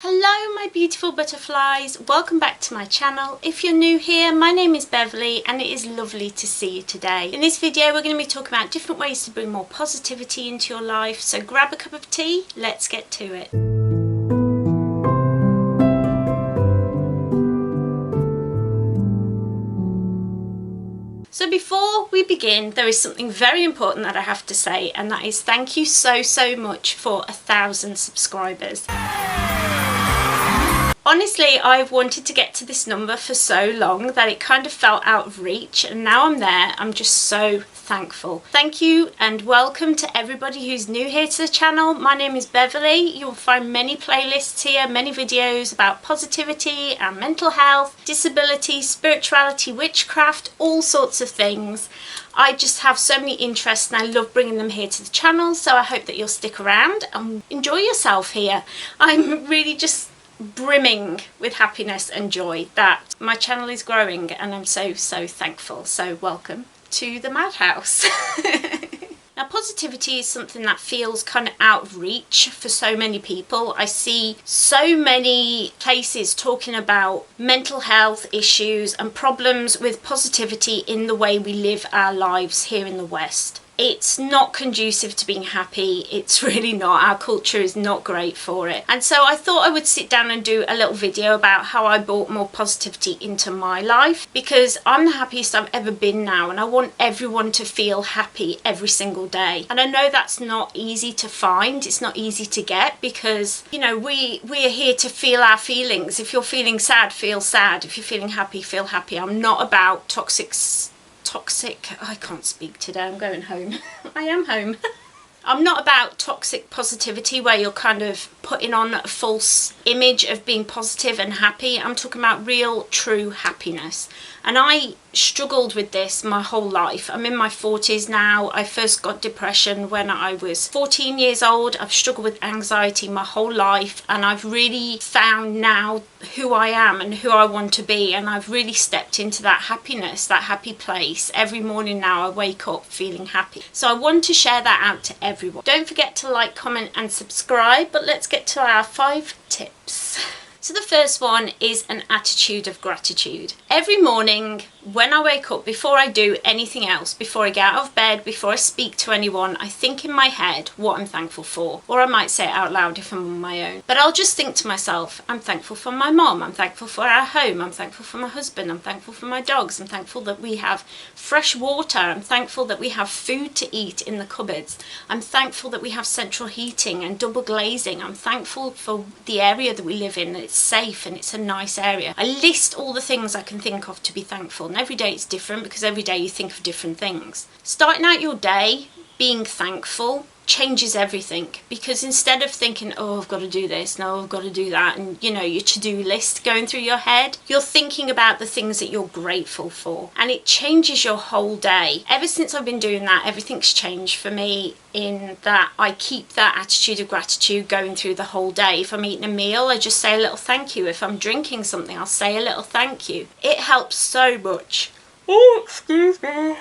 Hello my beautiful butterflies, welcome back to my channel. If you're new here, my name is Beverly and it is lovely to see you today. In this video we're going to be talking about different ways to bring more positivity into your life, so grab a cup of tea, let's get to it. So before we begin, there is something very important that I have to say, and that is thank you so much for 1,000 subscribers. Honestly, I've wanted to get to this number for so long that it kind of felt out of reach, and now I'm there. I'm just so thankful. Thank you and welcome to everybody who's new here to the channel. My name is Beverly. You'll find many playlists here, many videos about positivity and mental health, disability, spirituality, witchcraft, all sorts of things. I just have so many interests and I love bringing them here to the channel, so I hope that you'll stick around and enjoy yourself here. I'm really just brimming with happiness and joy that my channel is growing, and I'm so thankful. So welcome to the madhouse. Now, positivity is something that feels kind of out of reach for so many people. I see so many places talking about mental health issues and problems with positivity in the way we live our lives here in the West. It's not conducive to being happy. It's really not. Our culture is not great for it. And so I thought I would sit down and do a little video about how I brought more positivity into my life, because I'm the happiest I've ever been now, and I want everyone to feel happy every single day. And I know that's not easy to find. It's not easy to get, because, you know, we are here to feel our feelings. If you're feeling sad, feel sad. If you're feeling happy, feel happy. I'm not about toxic, I can't speak today, I'm going home. I am home. I'm not about toxic positivity where you're kind of putting on a false image of being positive and happy. I'm talking about real, true happiness. And I struggled with this my whole life. I'm in my 40s now. I first got depression when I was 14 years old. I've struggled with anxiety my whole life, and I've really found now who I am and who I want to be, and I've really stepped into that happiness, that happy place. Every morning now I wake up feeling happy. So I want to share that out to everyone. Don't forget to like, comment and subscribe, but let's get to our 5 tips. So the first one is an attitude of gratitude. Every morning when I wake up, before I do anything else, before I get out of bed, before I speak to anyone, I think in my head what I'm thankful for. Or I might say it out loud if I'm on my own. But I'll just think to myself, I'm thankful for my mom, I'm thankful for our home, I'm thankful for my husband, I'm thankful for my dogs, I'm thankful that we have fresh water, I'm thankful that we have food to eat in the cupboards, I'm thankful that we have central heating and double glazing, I'm thankful for the area that we live in, that it's safe and it's a nice area. I list all the things I can think of to be thankful, and every day it's different because every day you think of different things. Starting out your day being thankful changes everything, because instead of thinking, oh, I've got to do this, no, I've got to do that, and you know, your to-do list going through your head, you're thinking about the things that you're grateful for, and it changes your whole day. Ever since I've been doing that, everything's changed for me, in that I keep that attitude of gratitude going through the whole day. If I'm eating a meal, I just say a little thank you. If I'm drinking something, I'll say a little thank you. It helps so much. Oh, excuse me.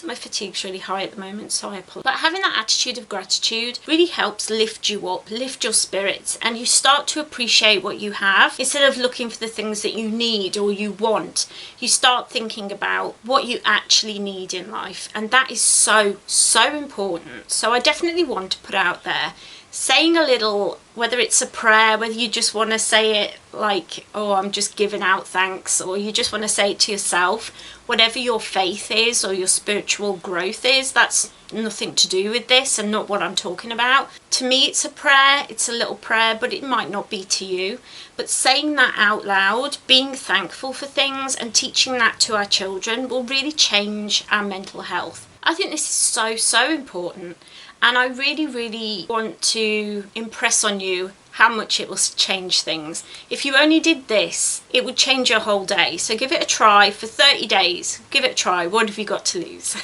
My fatigue's really high at the moment, so I apologize. But having that attitude of gratitude really helps lift you up, lift your spirits, and you start to appreciate what you have. Instead of looking for the things that you need or you want, you start thinking about what you actually need in life, and that is so important. So I definitely want to put out there, saying a little, whether it's a prayer, whether you just want to say it like, oh, I'm just giving out thanks, or you just want to say it to yourself, whatever your faith is or your spiritual growth is, that's nothing to do with this and not what I'm talking about. To me, it's a prayer, it's a little prayer, but it might not be to you. But saying that out loud, being thankful for things and teaching that to our children will really change our mental health. I think this is so important. And I really want to impress on you how much it will change things. If you only did this, it would change your whole day. So give it a try for 30 days. Give it a try. What have you got to lose?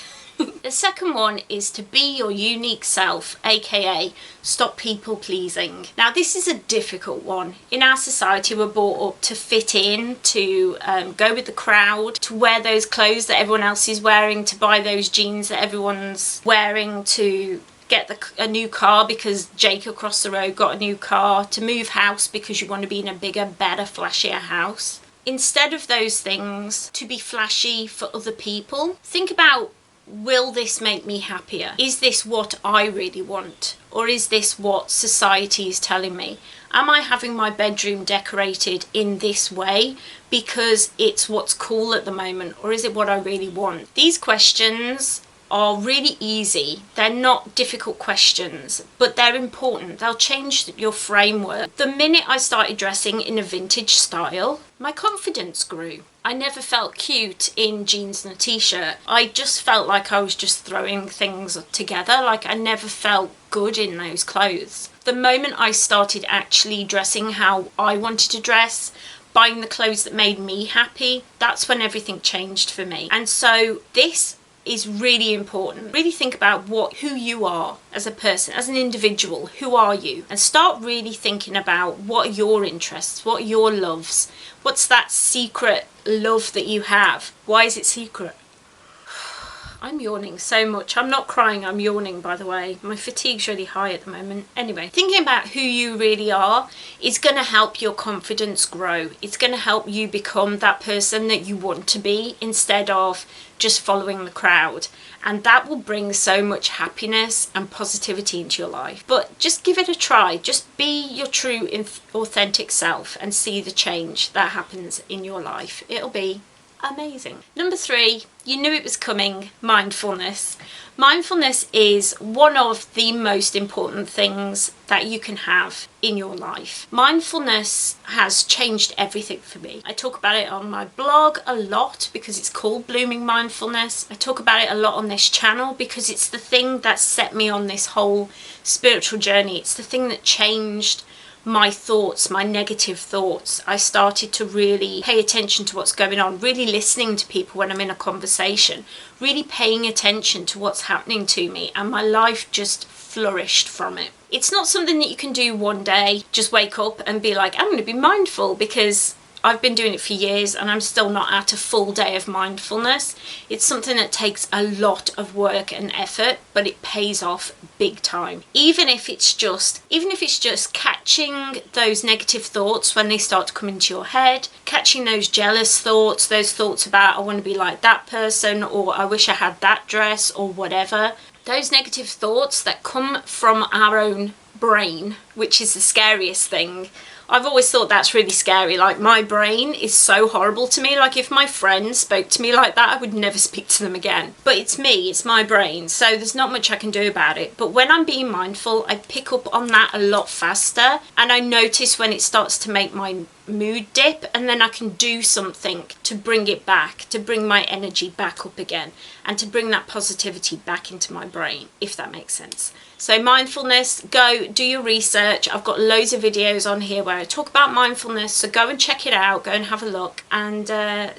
The second one is to be your unique self, aka stop people pleasing. Now this is a difficult one. In our society we're brought up to fit in, to go with the crowd, to wear those clothes that everyone else is wearing, to buy those jeans that everyone's wearing, to get a new car because Jake across the road got a new car, to move house because you want to be in a bigger, better, flashier house. Instead of those things, to be flashy for other people, think about, will this make me happier? Is this what I really want? Or is this what society is telling me? Am I having my bedroom decorated in this way because it's what's cool at the moment? Or is it what I really want? These questions are really easy. They're not difficult questions, but they're important. They'll change your framework. The minute I started dressing in a vintage style, my confidence grew. I never felt cute in jeans and a t-shirt. I just felt like I was just throwing things together. Like I never felt good in those clothes. The moment I started actually dressing how I wanted to dress, buying the clothes that made me happy, that's when everything changed for me. And so this is really important. Really think about who you are as a person, as an individual. Who are you? And start really thinking about what are your interests, what are your loves, what's that secret love that you have? Why is it secret? I'm yawning so much. I'm not crying, I'm yawning, by the way. My fatigue's really high at the moment. Anyway, thinking about who you really are is going to help your confidence grow. It's going to help you become that person that you want to be instead of just following the crowd. And that will bring so much happiness and positivity into your life. But just give it a try. Just be your true, authentic self and see the change that happens in your life. It'll be amazing. Number 3, you knew it was coming, mindfulness. Mindfulness is one of the most important things that you can have in your life. Mindfulness has changed everything for me. I talk about it on my blog a lot because it's called Blooming Mindfulness. I talk about it a lot on this channel because it's the thing that set me on this whole spiritual journey. It's the thing that changed my thoughts, my negative thoughts. I started to really pay attention to what's going on, really listening to people when I'm in a conversation, really paying attention to what's happening to me, and my life just flourished from it. It's not something that you can do one day, just wake up and be like, I'm going to be mindful, because I've been doing it for years and I'm still not at a full day of mindfulness. It's something that takes a lot of work and effort, but it pays off big time. Even if it's just catching those negative thoughts when they start to come into your head, catching those jealous thoughts, those thoughts about I want to be like that person, or I wish I had that dress, or whatever. Those negative thoughts that come from our own brain, which is the scariest thing. I've always thought that's really scary. Like, my brain is so horrible to me. Like, if my friends spoke to me like that, I would never speak to them again. But it's me, it's my brain, so there's not much I can do about it. But when I'm being mindful, I pick up on that a lot faster, and I notice when it starts to make my mood dip, and then I can do something to bring it back, to bring my energy back up again, and to bring that positivity back into my brain, if that makes sense. So mindfulness, go do your research. I've got loads of videos on here where I talk about mindfulness, so go and check it out, go and have a look and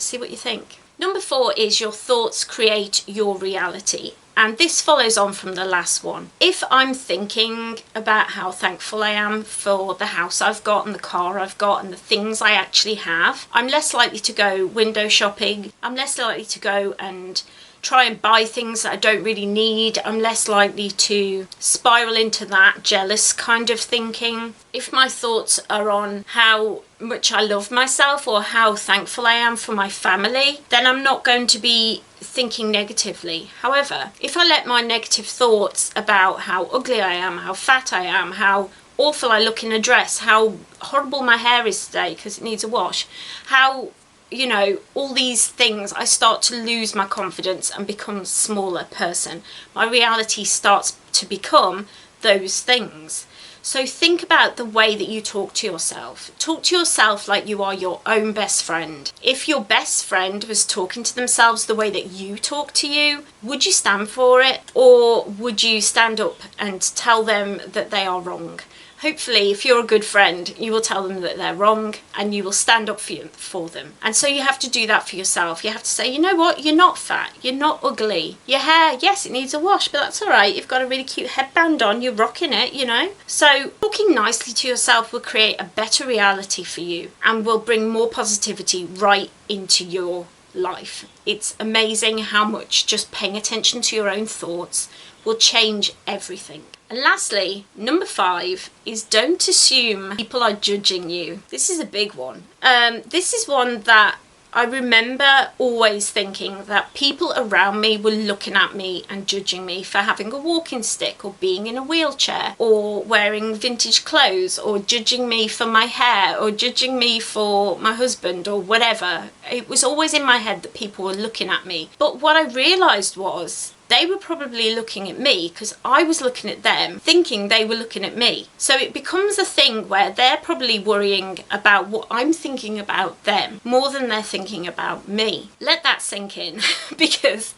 see what you think. Number 4 is your thoughts create your reality. And this follows on from the last one. If I'm thinking about how thankful I am for the house I've got and the car I've got and the things I actually have, I'm less likely to go window shopping. I'm less likely to go and try and buy things that I don't really need. I'm less likely to spiral into that jealous kind of thinking. If my thoughts are on how much I love myself or how thankful I am for my family, then I'm not going to be thinking negatively. However, if I let my negative thoughts about how ugly I am, how fat I am, how awful I look in a dress, how horrible my hair is today because it needs a wash, how, you know, all these things, I start to lose my confidence and become a smaller person. My reality starts to become those things. So think about the way that you talk to yourself. Talk to yourself like you are your own best friend. If your best friend was talking to themselves the way that you talk to you, would you stand for it? Or would you stand up and tell them that they are wrong? Hopefully, if you're a good friend, you will tell them that they're wrong and you will stand up for them. And so you have to do that for yourself. You have to say, you know what, you're not fat, you're not ugly. Your hair, yes, it needs a wash, but that's all right. You've got a really cute headband on, you're rocking it, you know. So talking nicely to yourself will create a better reality for you and will bring more positivity right into your life. It's amazing how much just paying attention to your own thoughts will change everything. And lastly, number 5 is don't assume people are judging you. This is a big one. This is one that I remember always thinking that people around me were looking at me and judging me for having a walking stick or being in a wheelchair or wearing vintage clothes, or judging me for my hair, or judging me for my husband, or whatever. It was always in my head that people were looking at me. But what I realised was they were probably looking at me because I was looking at them, thinking they were looking at me. So it becomes a thing where they're probably worrying about what I'm thinking about them more than they're thinking about me. Let that sink in because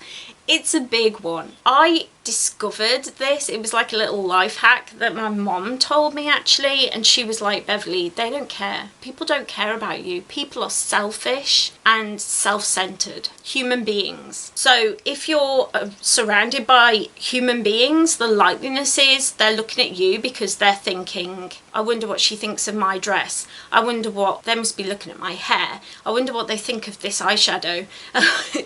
it's a big one. I discovered this. It was like a little life hack that my mom told me, actually, and she was like, Beverly, they don't care. People don't care about you. People are selfish and self-centered human beings. So if you're surrounded by human beings, the likeliness is they're looking at you because they're thinking, I wonder what she thinks of my dress. I wonder what they must be looking at my hair. I wonder what they think of this eyeshadow.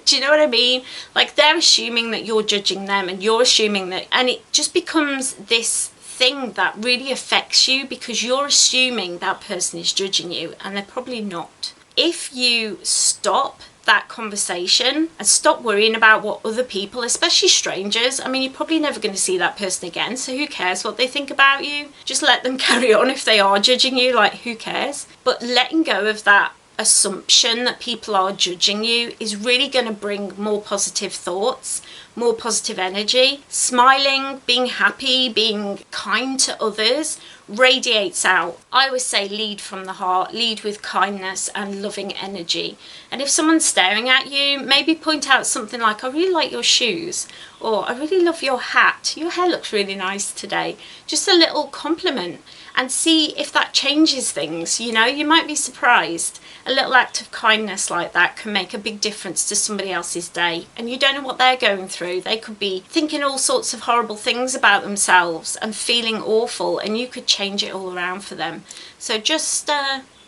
Do you know what I mean? Like, they're assuming that you're judging them, and you're assuming that, and it just becomes this thing that really affects you because you're assuming that person is judging you, and they're probably not. If you stop that conversation and stop worrying about what other people, especially strangers, I mean, you're probably never going to see that person again, so who cares what they think about you? Just let them carry on. If they are judging you, like, who cares? But letting go of that assumption that people are judging you is really going to bring more positive thoughts, more positive energy. Smiling, being happy, being kind to others radiates out. I always say lead from the heart, lead with kindness and loving energy. And if someone's staring at you, maybe point out something like, I really like your shoes, or I really love your hat, your hair looks really nice today. Just a little compliment, and see if that changes things. You know, you might be surprised. A little act of kindness like that can make a big difference to somebody else's day, and you don't know what they're going through. They could be thinking all sorts of horrible things about themselves and feeling awful, and you could change it all around for them. So just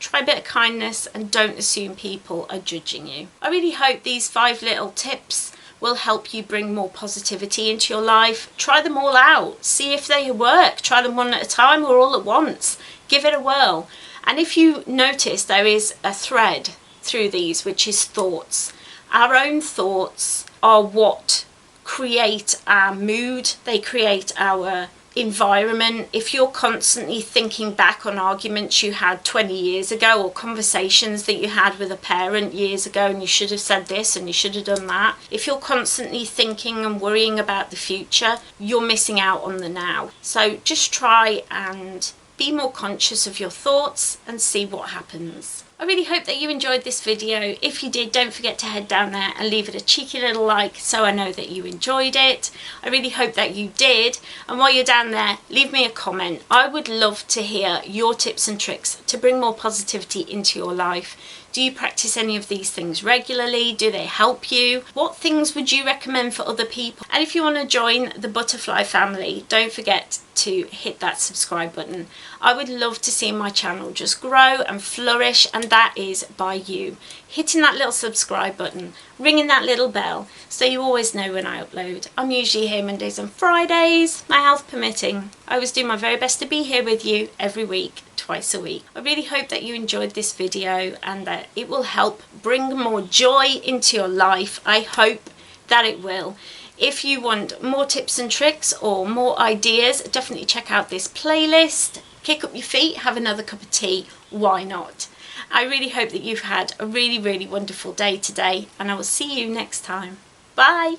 try a bit of kindness and don't assume people are judging you. I really hope these 5 little tips will help you bring more positivity into your life. Try them all out, see if they work. Try them one at a time or all at once. Give it a whirl. And if you notice, there is a thread through these, which is thoughts. Our own thoughts are what create our mood. They create our environment. If you're constantly thinking back on arguments you had 20 years ago, or conversations that you had with a parent years ago, and you should have said this and you should have done that, if you're constantly thinking and worrying about the future, you're missing out on the now. So just try and be more conscious of your thoughts and see what happens. I really hope that you enjoyed this video. If you did, don't forget to head down there and leave it a cheeky little like so I know that you enjoyed it. I really hope that you did. And while you're down there, leave me a comment. I would love to hear your tips and tricks to bring more positivity into your life. Do you practice any of these things regularly? Do they help you? What things would you recommend for other people? And if you want to join the Butterfly family, don't forget to hit that subscribe button. I would love to see my channel just grow and flourish, and that is by you hitting that little subscribe button, ringing that little bell, so you always know when I upload. I'm usually here Mondays and Fridays, my health permitting. I always do my very best to be here with you every week, twice a week. I really hope that you enjoyed this video and that it will help bring more joy into your life. I hope that it will. If you want more tips and tricks or more ideas, definitely check out this playlist. Kick up your feet, have another cup of tea, why not? I really hope that you've had a really, really wonderful day today, and I will see you next time. Bye!